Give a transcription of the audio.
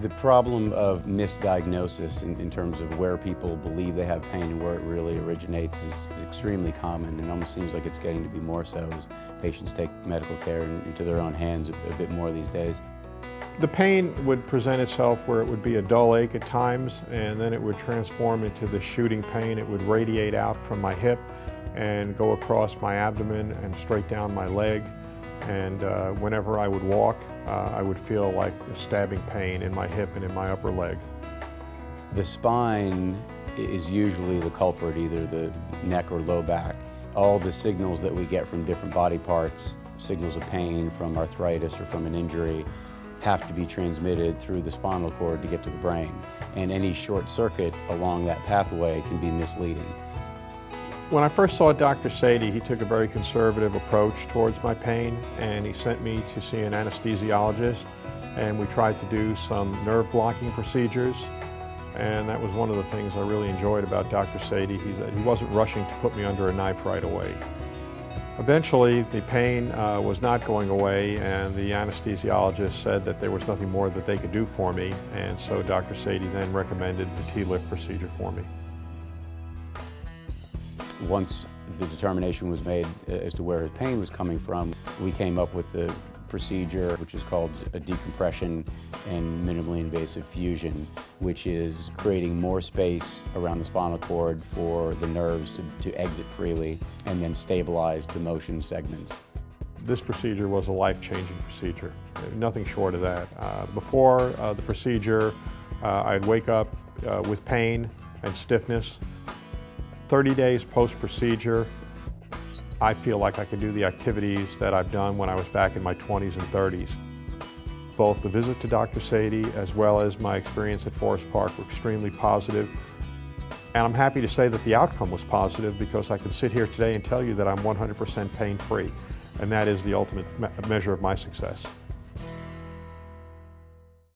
The problem of misdiagnosis in terms of where people believe they have pain and where it really originates is extremely common, and almost seems like it's getting to be more so as patients take medical care into their own hands a bit more these days. The pain would present itself where it would be a dull ache at times, and then it would transform into the shooting pain. It would radiate out from my hip and go across my abdomen and straight down my leg. And whenever I would walk, I would feel like a stabbing pain in my hip and in my upper leg. The spine is usually the culprit, either the neck or low back. All the signals that we get from different body parts, signals of pain from arthritis or from an injury, have to be transmitted through the spinal cord to get to the brain. And any short circuit along that pathway can be misleading. When I first saw Dr. Saadi, he took a very conservative approach towards my pain, and he sent me to see an anesthesiologist, and we tried to do some nerve blocking procedures. And that was one of the things I really enjoyed about Dr. Saadi. He wasn't rushing to put me under a knife right away. Eventually, the pain was not going away, and the anesthesiologist said that there was nothing more that they could do for me, and so Dr. Saadi then recommended the T-lift procedure for me. Once the determination was made as to where his pain was coming from, we came up with the procedure, which is called a decompression and minimally invasive fusion, which is creating more space around the spinal cord for the nerves to exit freely and then stabilize the motion segments. This procedure was a life-changing procedure, nothing short of that. Before the procedure, I'd wake up with pain and stiffness. 30 days post-procedure, I feel like I can do the activities that I've done when I was back in my 20s and 30s. Both the visit to Dr. Saadi as well as my experience at Forest Park were extremely positive. And I'm happy to say that the outcome was positive, because I can sit here today and tell you that I'm 100% pain-free. And that is the ultimate measure of my success.